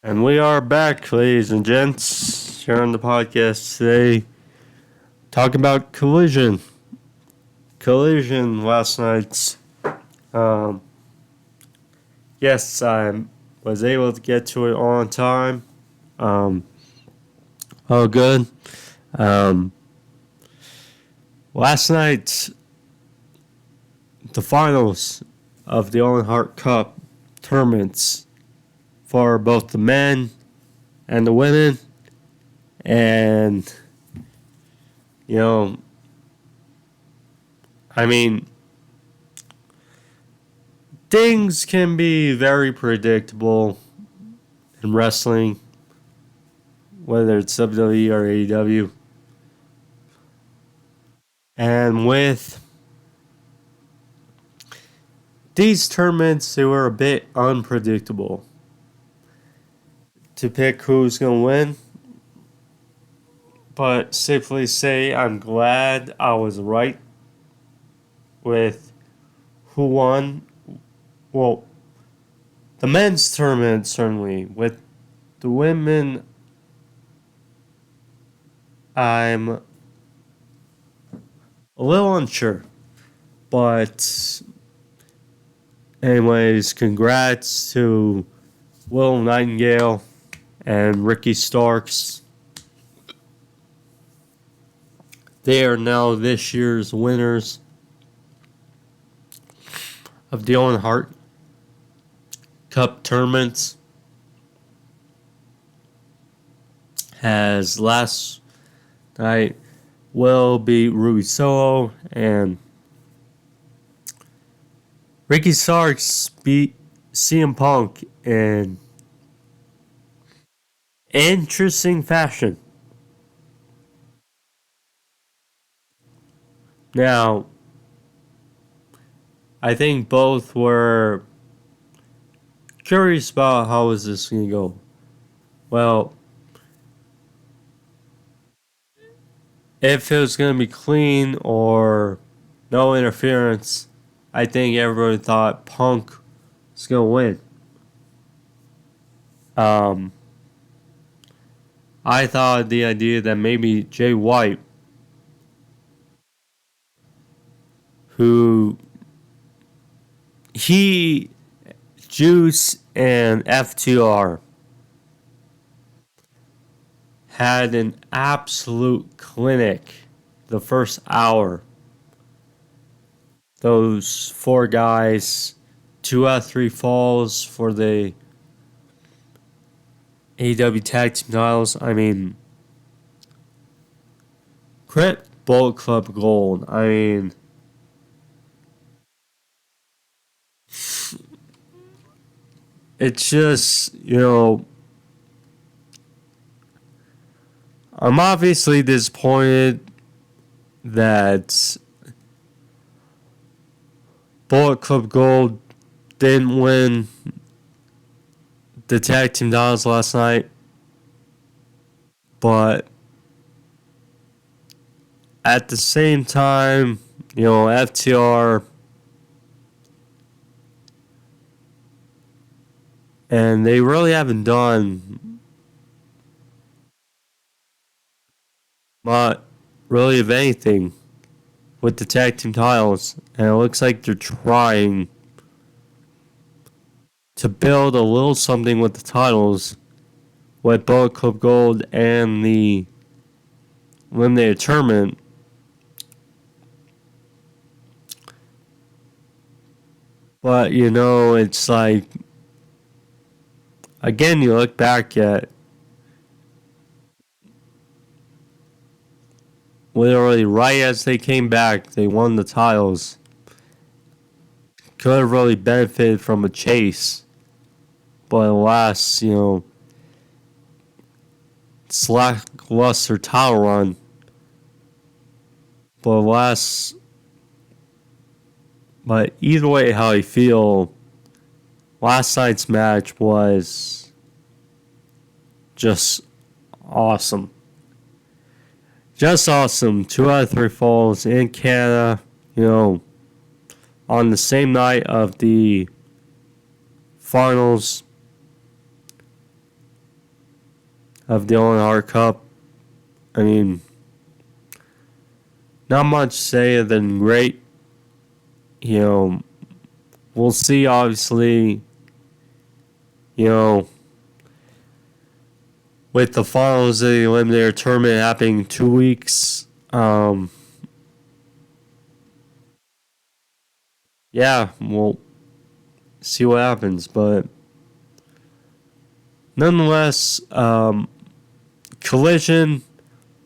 And we are back, ladies and gents, here on the podcast today, talking about Collision. Collision last night. Um, yes, I was able to get to it on time. Oh, good. Um, Last night, the finals of the Owen Hart Cup tournaments for both the men and the women. And, you know, I mean, things can be very predictable in wrestling, whether it's WWE or AEW. And with these tournaments, they were a bit unpredictable to pick who's going to win. But safely say, I'm glad I was right with who won. Well, the men's tournament, certainly. With the women, I'm a little unsure. But, anyways, congrats to Willow Nightingale and Ricky Starks. They are now this year's winners of the Owen Hart Cup tournaments. As last night, Will beat Ruby Soho and Ricky Starks beat CM Punk in interesting fashion. Now, I think both were curious about how is this going to go. Well, if it was going to be clean or no interference, I think everybody thought Punk was going to win. I thought the idea that maybe Jay White, who Juice and FTR had an absolute clinic the first hour. Those four guys, 2 out of 3 falls for the AEW Tag Team titles. I mean, credit Bullet Club Gold. I mean, it's just, I'm obviously disappointed that Bullet Club Gold didn't win the tag team titles last night, but at the same time, FTR and they really haven't done much, really, of anything with the tag team titles, and it looks like they're trying to build a little something with the titles with Bullet Club Gold and the Eliminated Tournament. But, it's like, again, you look back at literally right as they came back, they won the titles. Could have really benefited from a chase. But alas, it's lackluster title run. But either way, how I feel, last night's match was just awesome. Just awesome. 2 out of 3 falls in Canada, on the same night of the finals. of the Owen Hart Cup. I mean, not much to say other than great. You know, we'll see, obviously, you know, with the finals of the Eliminator Tournament happening in 2 weeks. Yeah, we'll see what happens. But nonetheless, Collision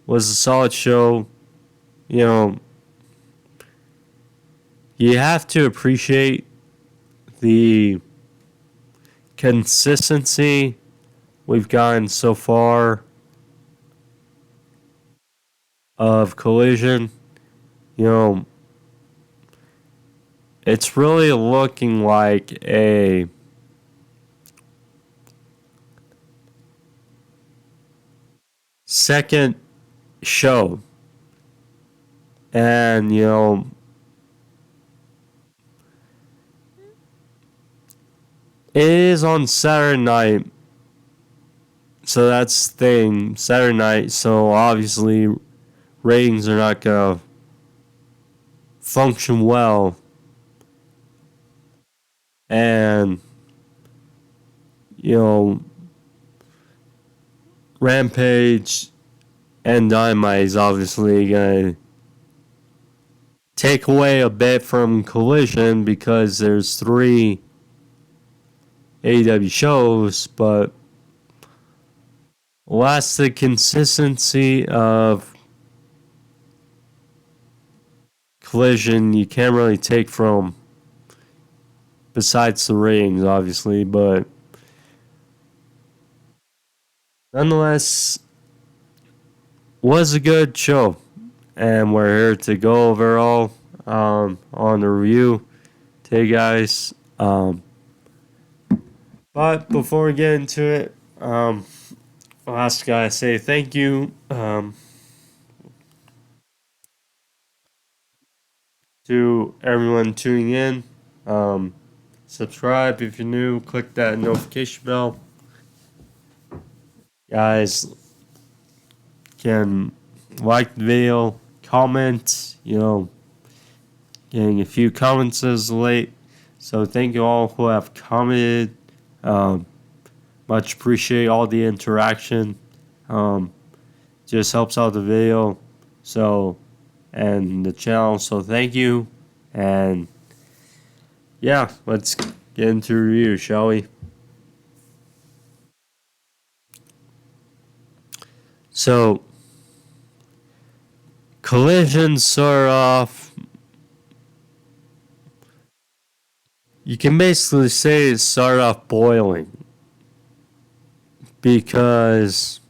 was a solid show. You know, you have to appreciate the consistency we've gotten so far of Collision. You know, it's really looking like a second show. And, you know, it is on Saturday night. So that's the thing. Saturday night. So obviously, ratings are not going to function well. And, you know, Rampage and Dynamite is obviously going to take away a bit from Collision because there's 3 AEW shows, but last the consistency of Collision you can't really take from, besides the ratings, obviously, but nonetheless, was a good show, and we're here to go overall on the review today, guys. But before we get into it, last gotta say thank you to everyone tuning in. Subscribe if you're new. Click that notification bell. Guys can like the video, comment. You know, getting a few comments as late. So thank you all who have commented. Much appreciate all the interaction. Just helps out the video. So, and the channel. So thank you. And yeah, let's get into the review, shall we? So, Collision sort of, you can basically say it started off boiling because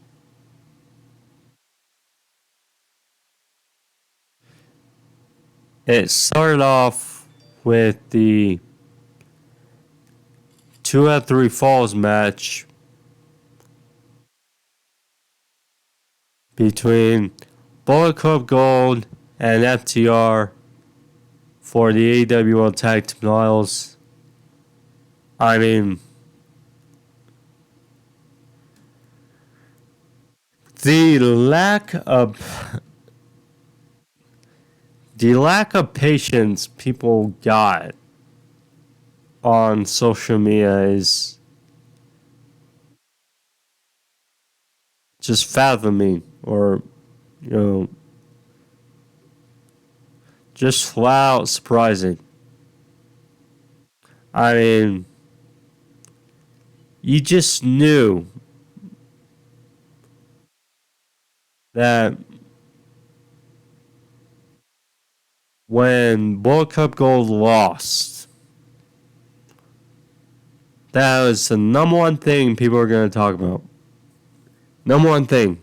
it started off with the 2 out of 3 falls match between Bullet Club Gold and FTR for the AEW World Tag Team titles. I mean, the lack of patience people got on social media is just fathoming, or you know, just flat out surprising. I mean, you just knew that when Bullet Club Gold lost, that was the number one thing people are going to talk about. Number one thing.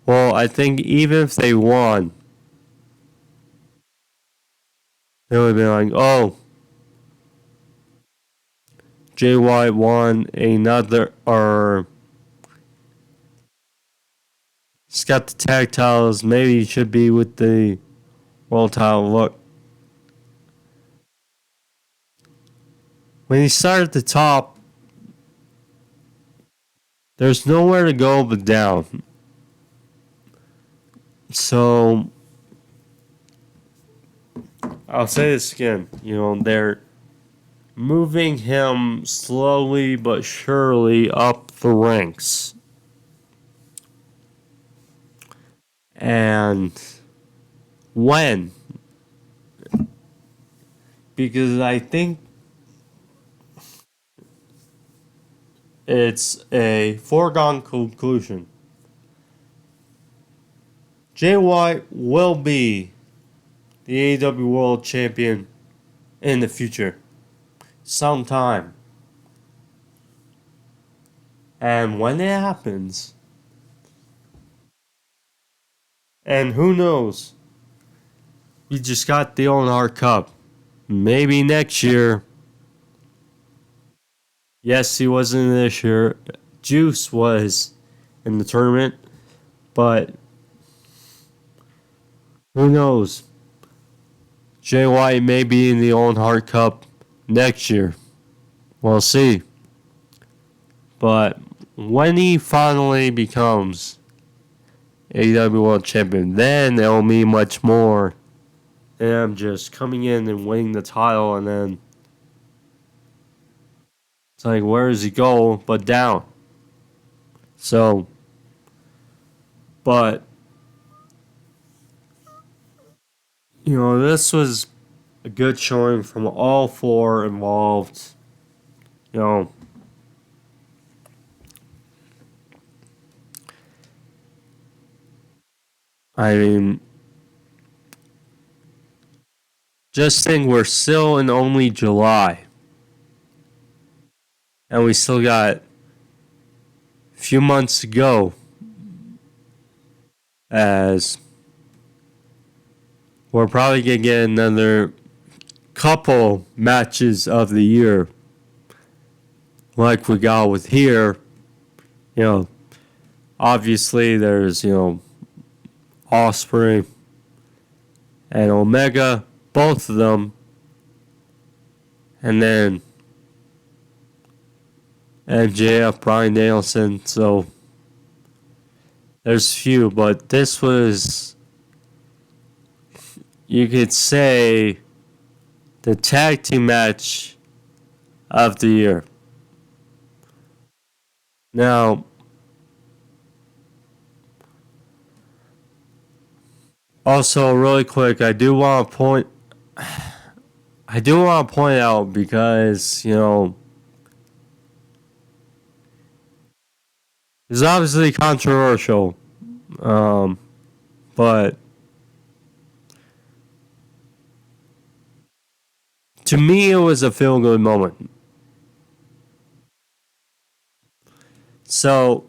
Well, I think even if they won, they would be like, oh, Jay White won another, or he's got the tag titles, maybe he should be with the world title. Look, when he started at the top, there's nowhere to go but down. So I'll say this again. They're moving him slowly but surely up the ranks. And when? Because I think it's a foregone conclusion. Jay White will be the AEW World Champion in the future. Sometime. And when it happens, and who knows, we just got the Owen Hart Cup. Maybe next year. Yes, he wasn't this year. Juice was in the tournament, but who knows? Jay White may be in the Owen Hart Cup next year. We'll see. But when he finally becomes AEW World Champion, then it'll mean much more than him just coming in and winning the title, and then it's like, where does he go but down? So, but, this was a good showing from all four involved. I mean, just think we're still in only July. And we still got a few months to go, as we're probably going to get another couple matches of the year like we got with here. Obviously there's, Osprey and Omega, both of them. And then MJF, Bryan Danielson. So there's a few, but this was, you could say, the tag team match of the year. Now, also really quick, I do want to point out, because it's obviously controversial, but to me it was a feel-good moment. So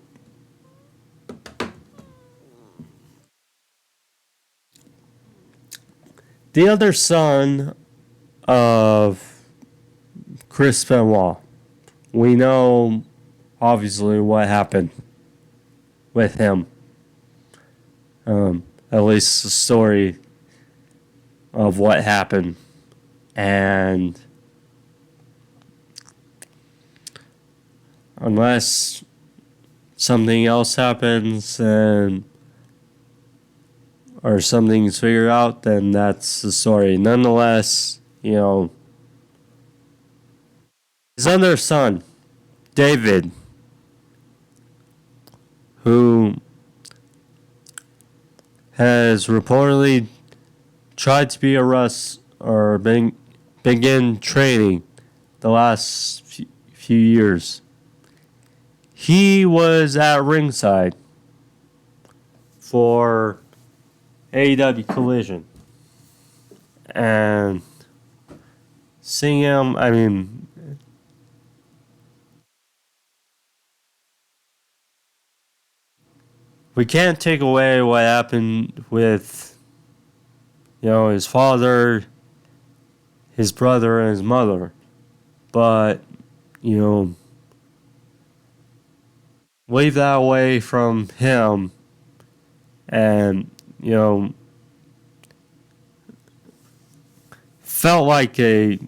the other son of Chris Benoit, we know obviously what happened with him. At least the story of what happened. And unless something else happens or something's figured out, then that's the story. Nonetheless, his other son, David, who has reportedly tried to be a wrestler or begin training the last few years. He was at ringside for AEW Collision. And seeing him, I mean, we can't take away what happened with, his father, his brother, and his mother. But, leave that away from him and, felt like a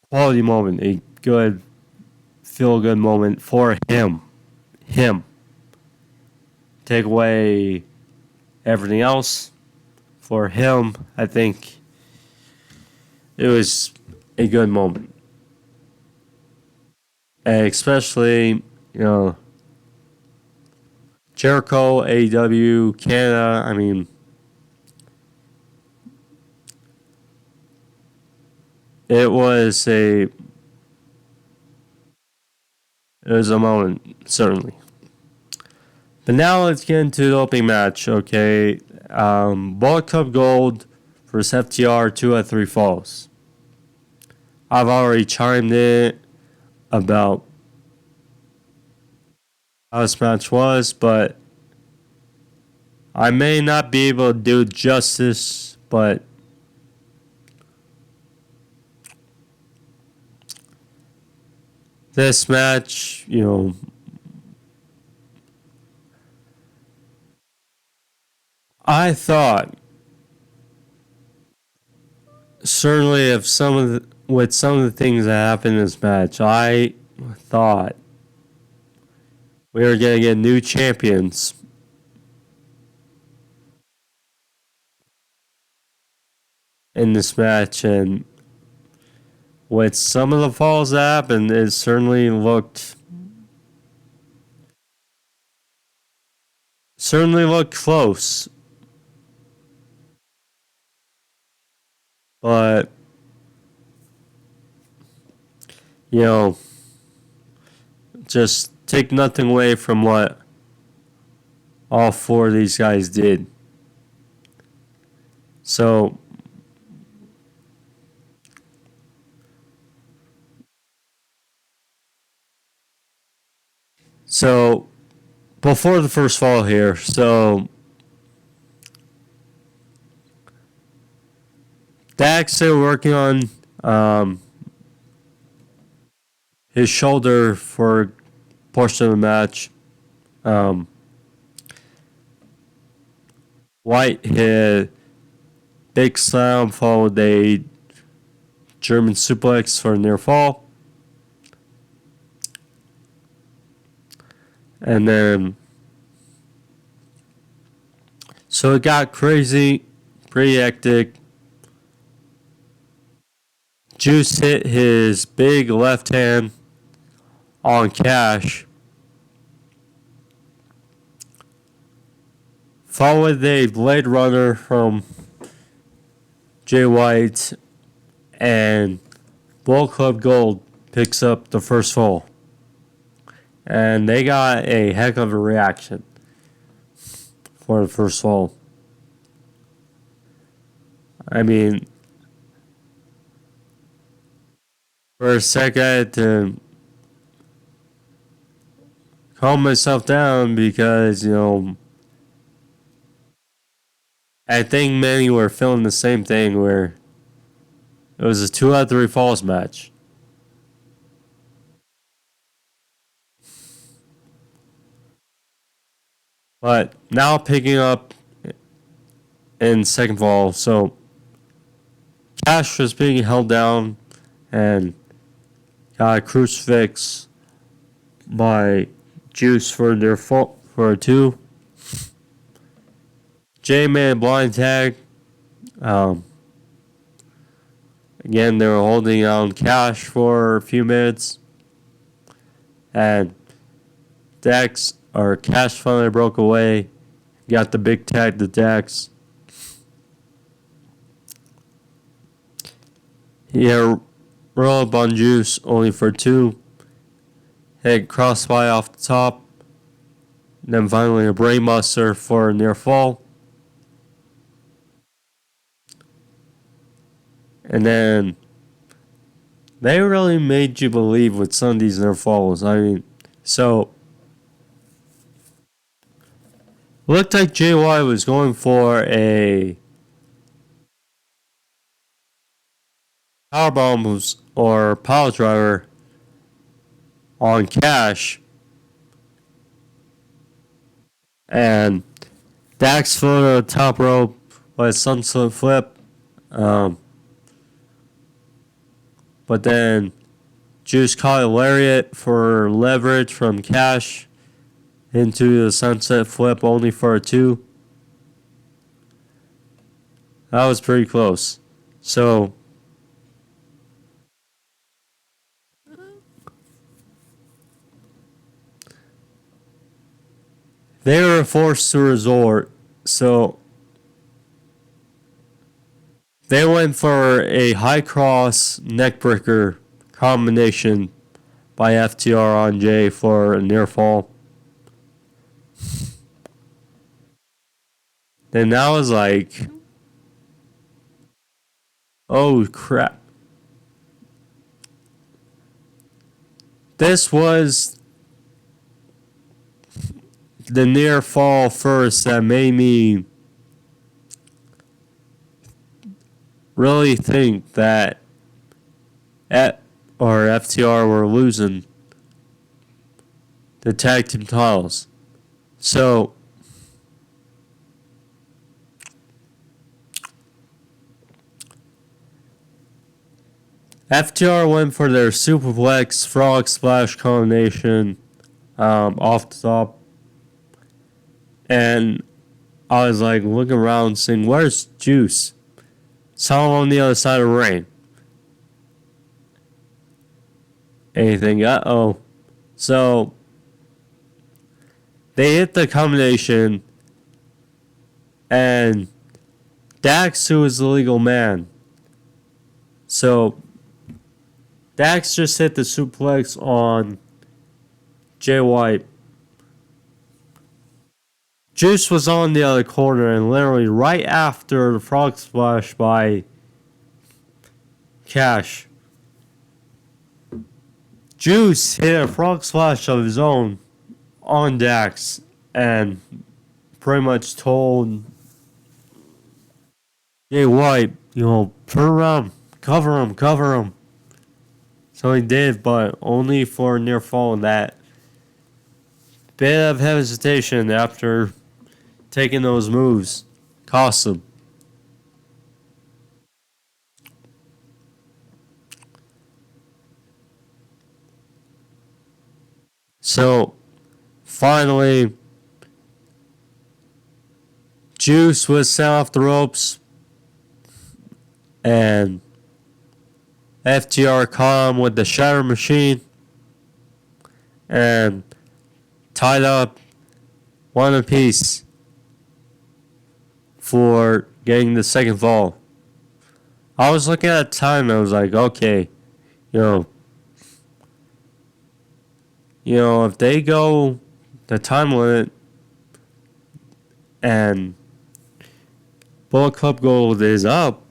quality moment, a good feel good moment for him. Him. Take away everything else. For him, I think it was a good moment. And especially, Jericho, AEW, Canada, I mean, it was a moment, certainly. But now let's get into the opening match, okay? Bullet Club Gold versus FTR 2 at 3 Falls. I've already chimed in about how this match was, but I may not be able to do justice, but this match, I thought certainly with some of the things that happened in this match, I thought we were going to get new champions. In this match, and with some of the falls that happened, it certainly looked close. But just take nothing away from what all four of these guys did. So before the first fall here, Dax still working on his shoulder for a portion of the match. White hit big slam followed a German suplex for a near fall. And then, so it got crazy, pretty hectic. Juice hit his big left hand on Cash. Followed a Blade Runner from Jay White, and Bullet Club Gold picks up the first fall. And they got a heck of a reaction for the first fall. I mean, for a second, I had to calm myself down because, I think many were feeling the same thing where it was a 2 out of 3 falls match. But now picking up in second fall, so Cash was being held down and got a crucifix by Juice for their fault for a 2. J-Man blind tag. Again, they were holding on Cash for a few minutes, and Cash finally broke away. Got the big tag to Dax. He had roll up on Juice only for 2. Hit crossbody off the top. Then finally a brainbuster for a near fall. And then they really made you believe with some of these near falls. I mean, so looked like JY was going for a powerbomb or power driver on Cash, and Dax flew to the top rope with a sunset flip. But then Juice caught a lariat for leverage from Cash into the sunset flip only for a 2. That was pretty close. So they were forced to resort. So they went for a high cross neckbreaker combination by FTR on Jay for a near fall. Then that was like, oh crap. This was the near fall first that made me really think that FTR were losing the tag team titles. So FTR went for their superplex frog splash combination off the top. And I was like looking around saying, where's Juice? Saw him on the other side of the ring. Anything, uh-oh. So they hit the combination, and Dax, who is the legal man. So Dax just hit the suplex on Jay White. Juice was on the other corner, and literally right after the frog splash by Cash, Juice hit a frog splash of his own on Dax and pretty much told Jay White, turn around, cover him. So he did, but only for a near fall in that. Bit of hesitation after taking those moves cost him. So finally, Juice was sent off the ropes, and FTR caught him with the Shatter Machine and tied up one apiece for getting the second fall. I was looking at the time and I was like, okay, if they go the time limit and Bullet Club Gold is up,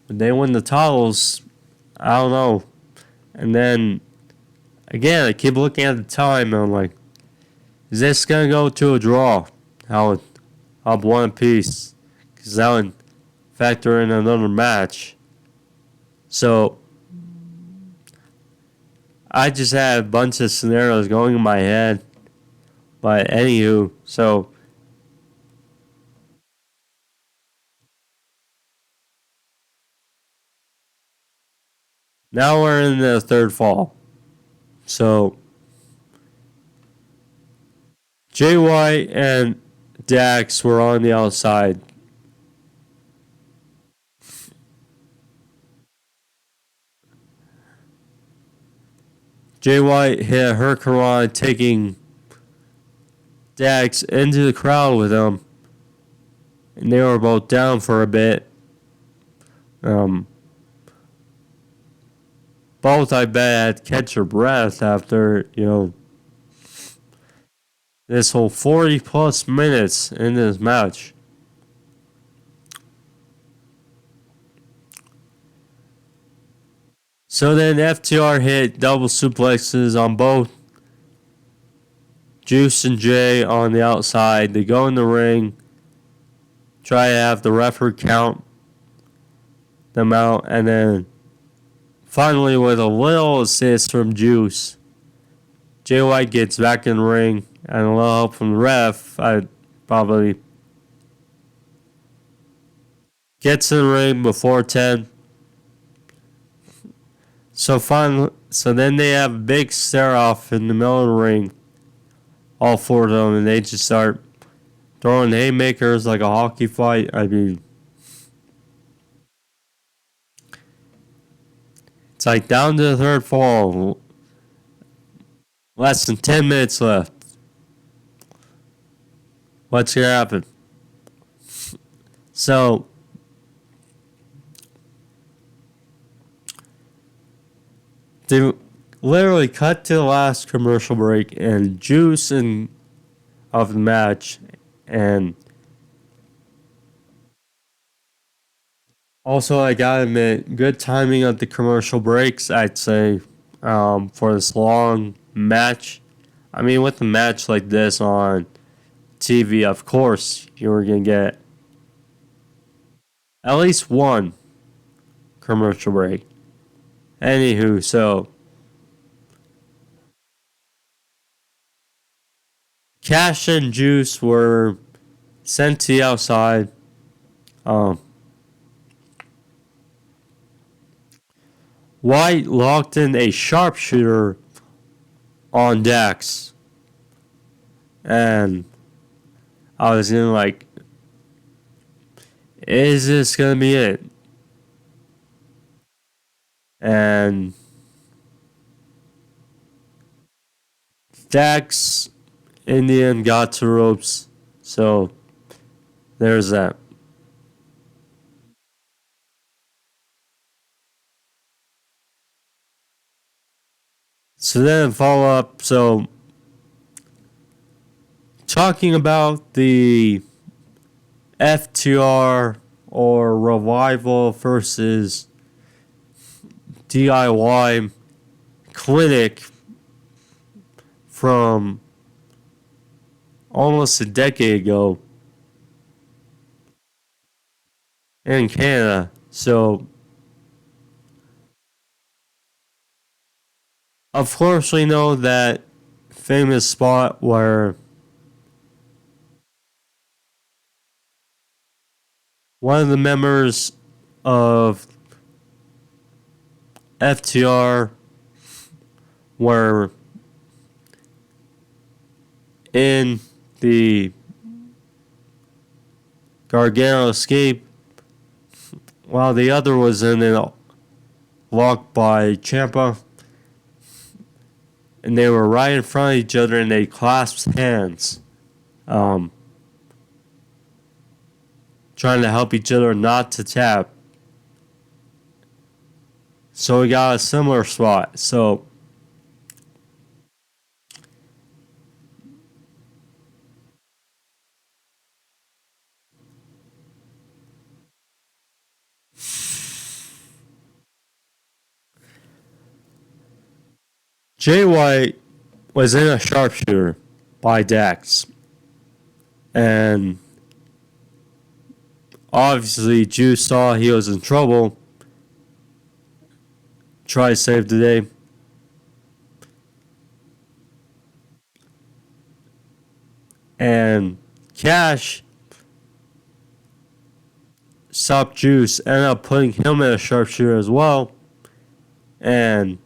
and they win the titles, I don't know. And then, again, I keep looking at the time and I'm like, is this going to go to a draw? I'll up one apiece. Because that would factor in another match. So, I just had a bunch of scenarios going in my head. But anywho, so now we're in the third fall. So Jay White and Dax were on the outside. Jay White hit a Hurricane, taking Dax into the crowd with him. And they were both down for a bit. Both, I bet, had catch their breath after, this whole 40 plus minutes in this match. So then FTR hit double suplexes on both Juice and Jay on the outside. They go in the ring, try to have the referee count them out, and then finally, with a little assist from Juice, Jay White gets back in the ring, and a little help from the ref, I probably gets in the ring before 10. So then they have a big stare off in the middle of the ring, all four of them, and they just start throwing haymakers like a hockey fight. I mean, it's like down to the third fall, less than 10 minutes left. What's gonna happen? So they literally cut to the last commercial break and juice and of the match, and also I gotta admit, good timing of the commercial breaks. I'd say for this long match. I mean, with a match like this on TV, of course you were gonna get at least one commercial break. Anywho, so Cash and Juice were sent to the outside. Um, White locked in a sharpshooter on Dax, and I was in like, is this gonna be it? And Dax in the end got to ropes, so there's that. So then follow up. So talking about the FTR or Revival versus DIY clinic from almost a decade ago in Canada. So, of course, we know that famous spot where one of the members of FTR were in the Gargano escape while the other was in a locked by Ciampa, and they were right in front of each other and they clasped hands, trying to help each other not to tap. So we got a similar spot. So Jay White was in a sharpshooter by Dax, and obviously Juice saw he was in trouble, tried to save the day. And Cash stopped Juice, ended up putting him in a sharpshooter as well, and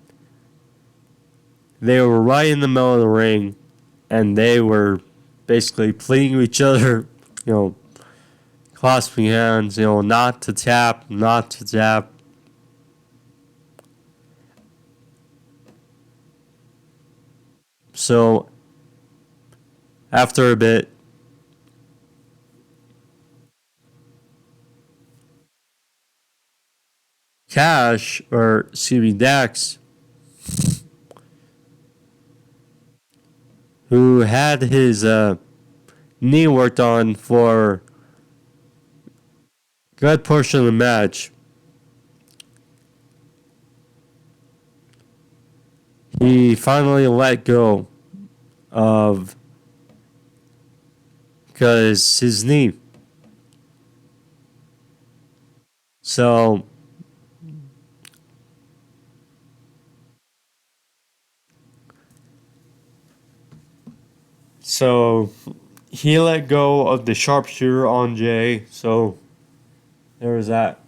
they were right in the middle of the ring, and they were basically pleading to each other, clasping hands, not to tap, not to tap. So, after a bit, Dax, who had his knee worked on for a good portion of the match, he finally let go of because his knee. So he let go of the sharpshooter on Jay. So there was that.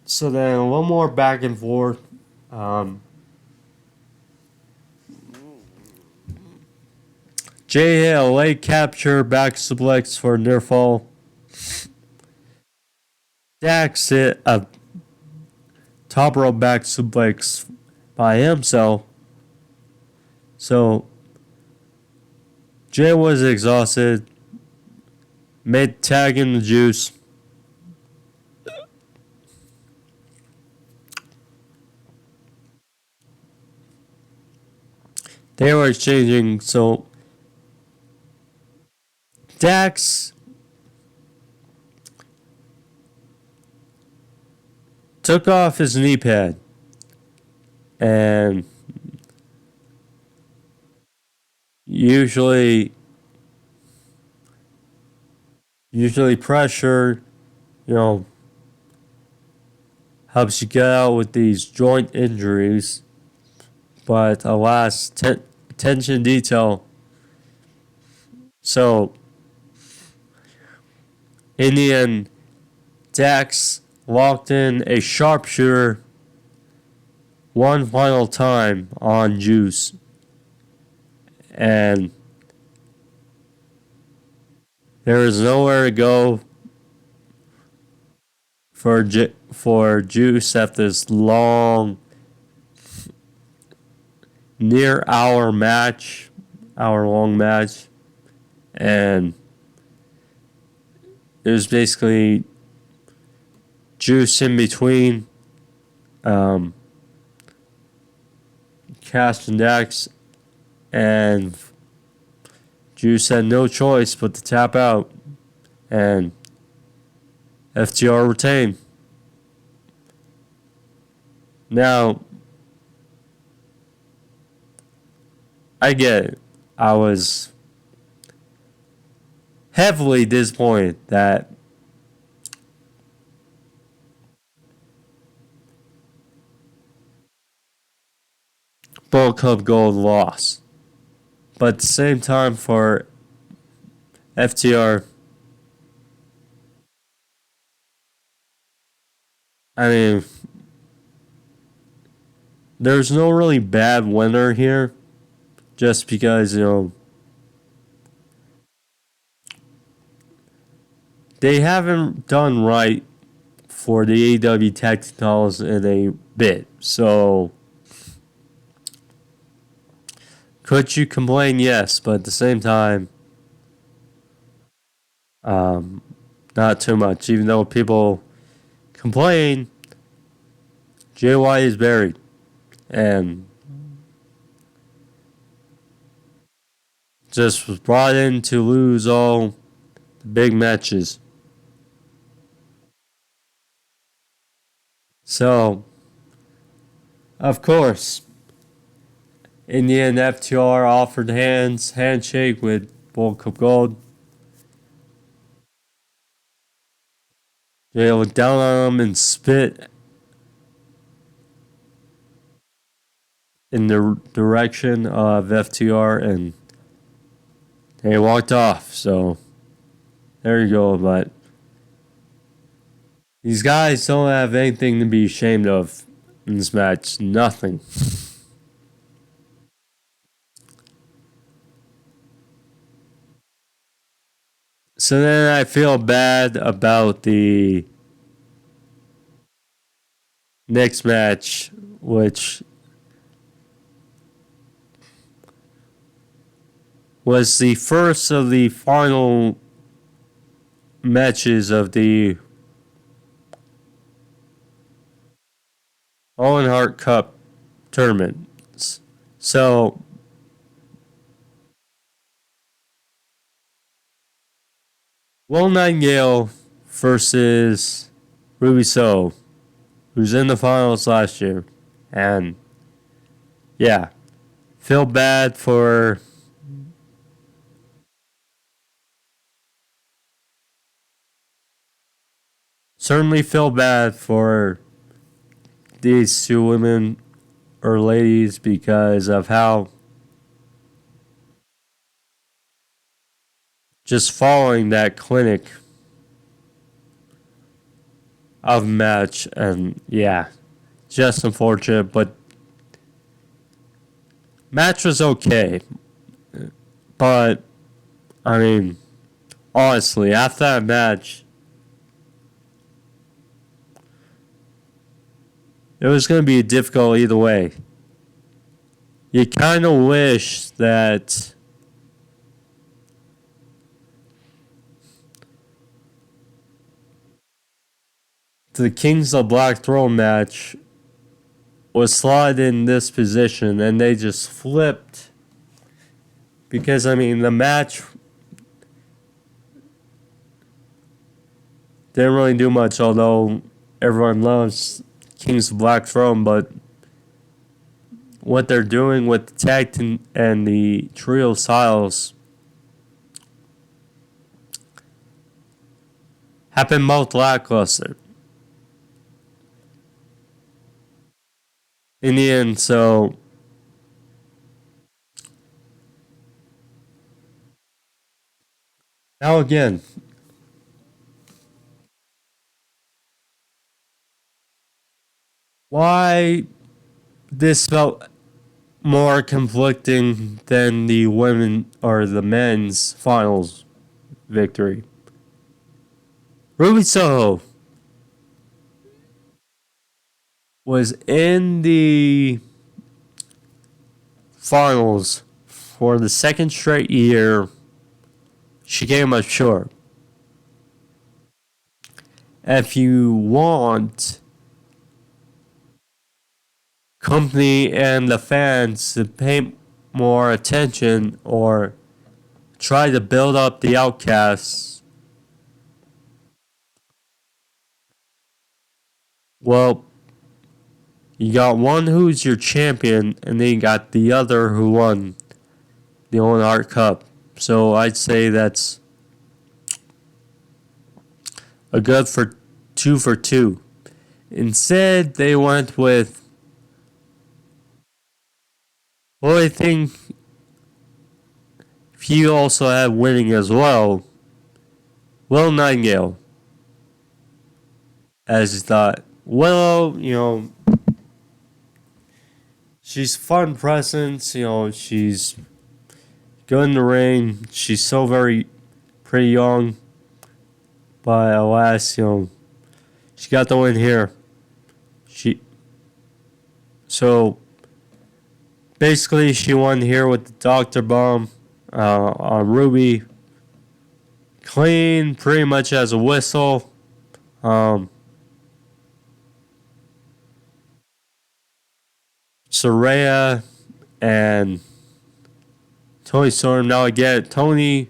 So then a little more back and forth. Um, Jay hit a late capture back suplex for near fall. Dax hit a top rope back suplex by himself. So Jay was exhausted. Made tag in the juice. They were exchanging. So Dax took off his knee pad and usually pressure, helps you get out with these joint injuries. But alas, attention detail. So in the end, Dax locked in a sharpshooter one final time on Juice. And there is nowhere to go for Juice after this long, near hour long match. And it was basically Juice in between Cash and Dax, and Juice had no choice but to tap out, and FTR retained. Now, I get it. I was heavily disappointed that Bullet Club Gold lost. But at the same time, for FTR, I mean, there's no really bad winner here, just because, they haven't done right for the AEW tag team titles in a bit. So, could you complain? Yes, but at the same time, not too much. Even though people complain, JY is buried, and just was brought in to lose all the big matches. So, of course, in the end, FTR offered handshake with Bullet Club Gold. They looked down on him and spit in the direction of FTR, and they walked off. So, there you go. But these guys don't have anything to be ashamed of in this match. Nothing. So then I feel bad about the next match, which was the first of the final matches of the Owen Hart Cup tournament. So, Willow Nightingale versus Ruby Soho, who's in the finals last year. And, yeah, feel bad for certainly feel bad for these two women or ladies because of how just following that clinic of match, and yeah, just unfortunate, but Match was okay, but I mean, honestly, after that match, it was going to be difficult either way. You kind of wish that the Kings of Black Throne match was slotted in this position and they just flipped. Because, I mean, the match didn't really do much, although everyone loves Kings of Black Throne, but what they're doing with the tag team and the trio styles happened both lackluster in the end. So now again, why this felt more conflicting than the women or the men's finals victory. Ruby Soho was in the finals for the second straight year. She came up short. If you want company and the fans to pay more attention or try to build up the outcasts, well, you got one who's your champion, and then you got the other who won the Owen Hart Cup. So I'd say that's a good for 2 for 2. Instead, they went with, well, I think if you also had winning as well, Willow Nightingale. As you thought, Willow, she's fun presence, she's good in the ring. She's so very pretty young. But alas, she got the win here. So basically she won here with the Dr. Bomb on Ruby. Clean, pretty much as a whistle. Saraya and Tony Storm. Now again, Tony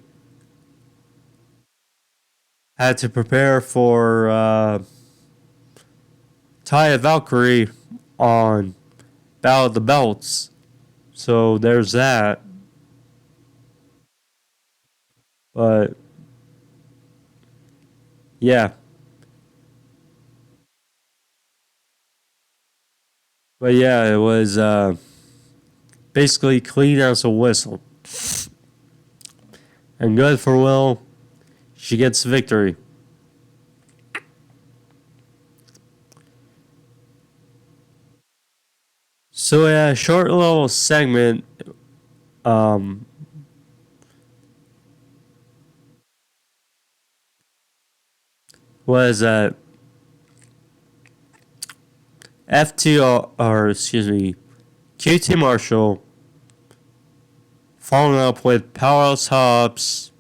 had to prepare for Taya Valkyrie on Battle of the Belts. So there's that. But yeah. But yeah, it was basically clean as a whistle. And good for Will. She gets victory. So yeah, a short little segment. Was QT Marshall following up with Powerhouse Hobbs.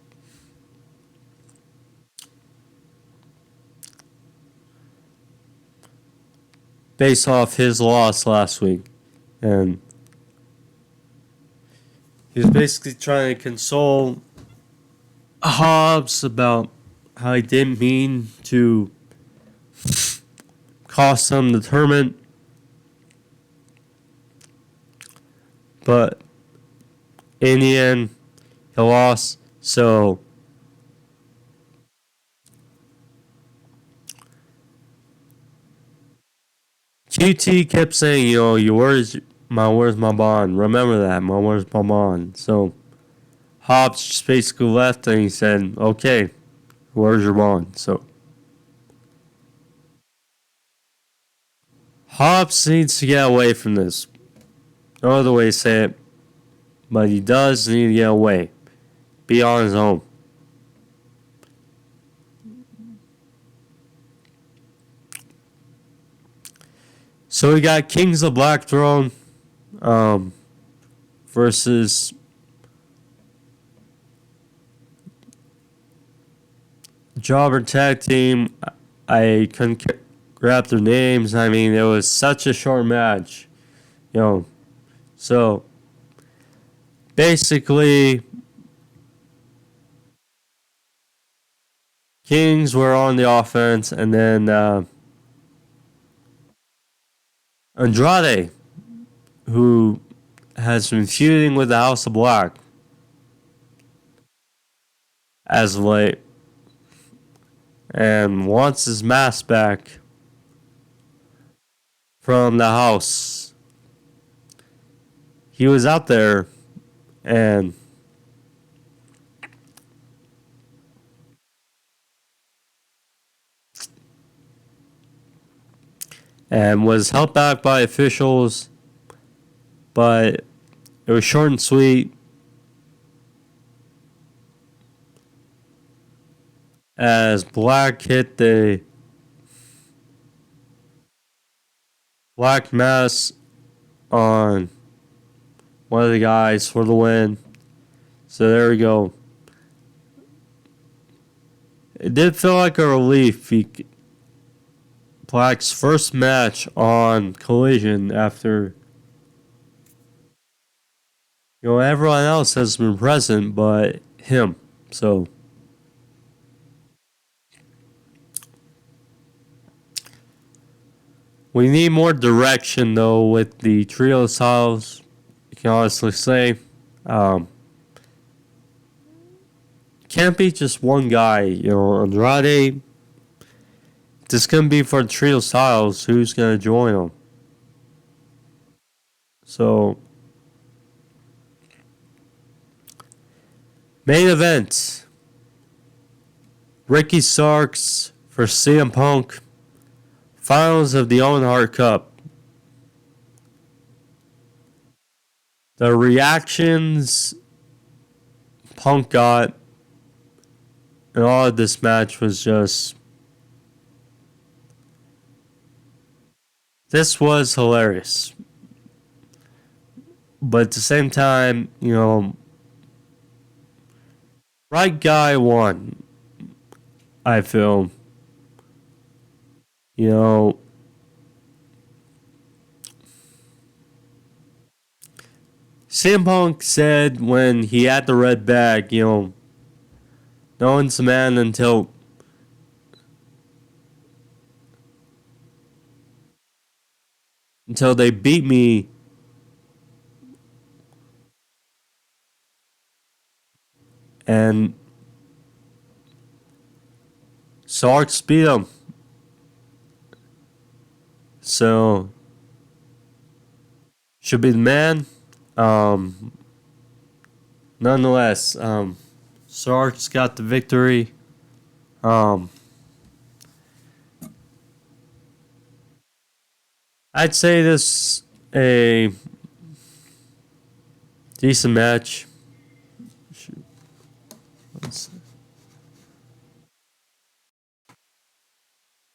Based off his loss last week. And he was basically trying to console Hobbs about how he didn't mean to cost him the tournament. But in the end, he lost. So QT kept saying, your word's my bond. Remember that. My word's my bond. So Hobbs just basically left and he said, okay, where's your bond? So Hobbs needs to get away from this. No other way to say it. but he does need to get away. Be on his own. So we got Kings of Black Throne versus Jobber Tag Team. I couldn't grab their names. I mean, it was such a short match. So basically, Kings were on the offense, and then Andrade, who has been feuding with the House of Black as of late and wants his mask back from the house. He was out there and was held back by officials, but it was short and sweet. As Black hit the Black Mass on one of the guys for the win. So there we go. It did feel like a relief. Black's first match on Collision after everyone else has been present but him. So we need more direction though with the trio styles. You can honestly say can't be just one guy. Andrade. This is going to be for the trio styles. Who's going to join them? So, main event. Ricky Starks for CM Punk. Finals of the Owen Hart Cup. The reactions Punk got in all of this match was just... This was hilarious. But at the same time, right guy won, I feel. CM Punk said when he had the red bag, no one's a man until they beat me. And Sarks beat him. So should be the man. Nonetheless, Sarks got the victory. I'd say this a decent match.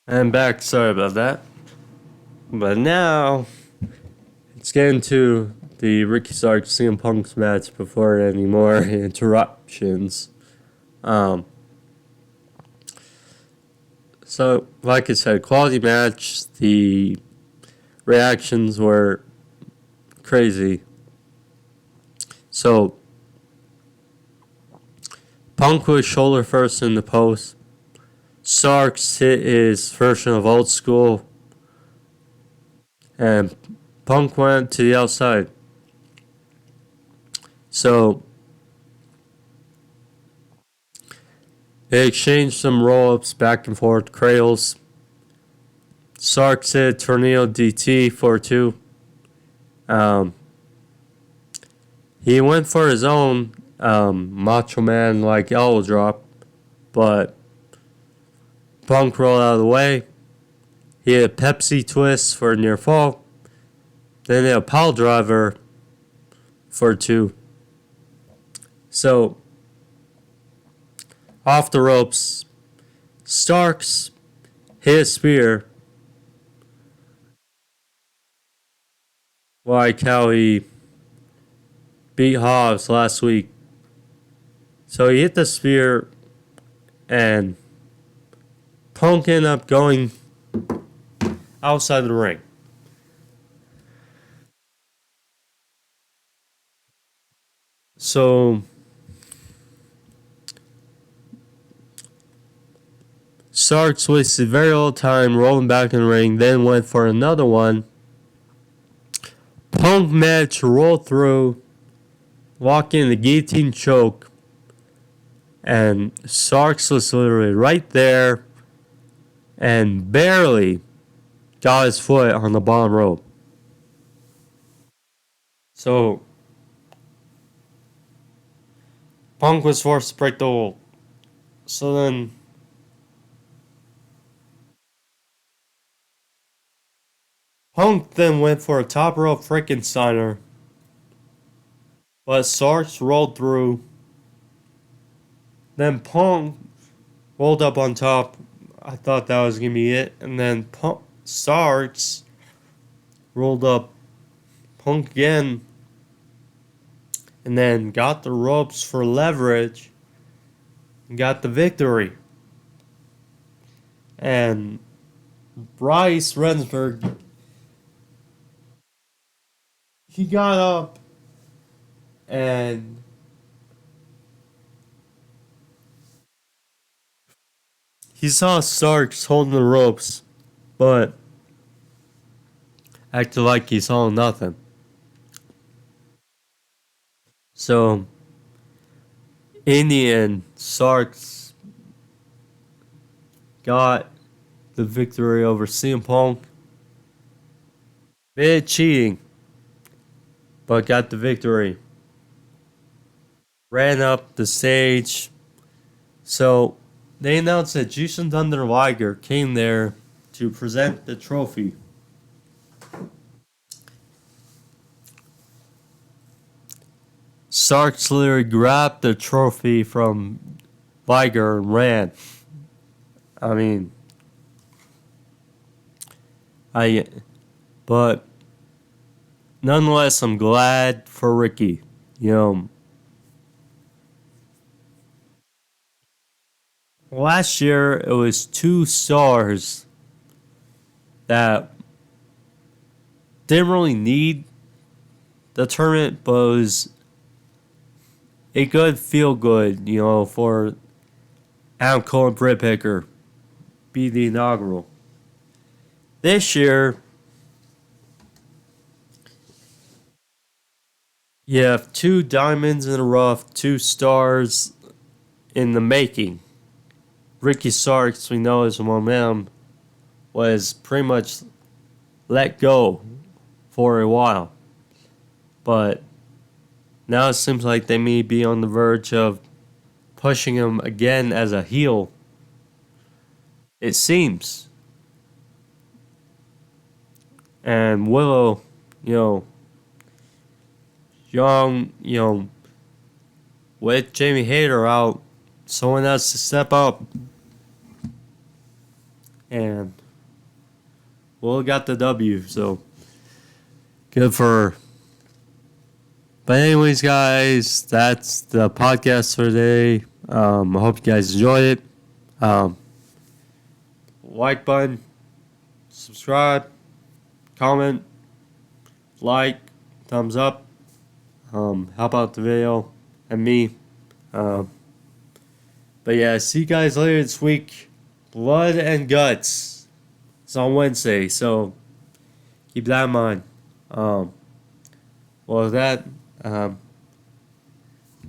I'm back. Sorry about that. But now, let's get into the Ricky Starks CM Punk's match before any more interruptions. So, like I said, quality match. The reactions were crazy. So, Punk was shoulder first in the post. Starks hit his version of old school. And Punk went to the outside. So, they exchanged some roll-ups back and forth, cradles. Starks hit Tornado DT for 2. He went for his own Macho Man like elbow drop, but Punk rolled out of the way. He hit a Pepsi twist for a near fall. Then he hit a pile driver for 2. So, off the ropes, Starks hit a spear like how he beat Hobbs last week. So he hit the spear and Punk ended up going outside the ring. So Starks wasted very little time rolling back in the ring, then went for another one. Punk managed to roll through, lock in the guillotine choke, and Starks was literally right there and barely got his foot on the bottom rope. So Punk was forced to break the hold. So then Punk then went for a top rope Frankensteiner, but Starks rolled through. Then Punk rolled up on top. I thought that was going to be it. And then Starks rolled up Punk again. And then got the ropes for leverage. And got the victory. And Bryce Rensburg, he got up and he saw Starks holding the ropes, but acted like he saw nothing. So, in the end, Starks got the victory over CM Punk. Bit cheating, but got the victory. Ran up the stage. So, they announced that Jushin Thunder Liger came there to present the trophy. Starks literally grabbed the trophy from Liger and ran. I mean, but nonetheless, I'm glad for Ricky. You know, last year it was 2 stars that didn't really need the tournament, but it was a good feel good, you know, for Adam Cole and Britt Baker be the inaugural. This year, you have 2 diamonds in the rough, 2 stars in the making. Ricky Starks, we know his momentum was pretty much let go for a while. But now it seems like they may be on the verge of pushing him again as a heel. It seems. And Willow, you know, young, you know, with Jamie Hayter out, someone has to step up. And Willow got the W, so good for her. But anyways, guys, that's the podcast for today. I hope you guys enjoyed it. Like button, subscribe, comment, like, thumbs up. Help out the video and me. But yeah, see you guys later this week. Blood and Guts. It's on Wednesday, so keep that in mind. Well, with that, thank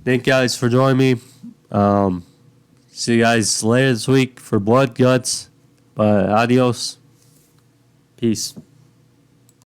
you guys for joining me. See you guys later this week for Blood Guts. But adios. Peace.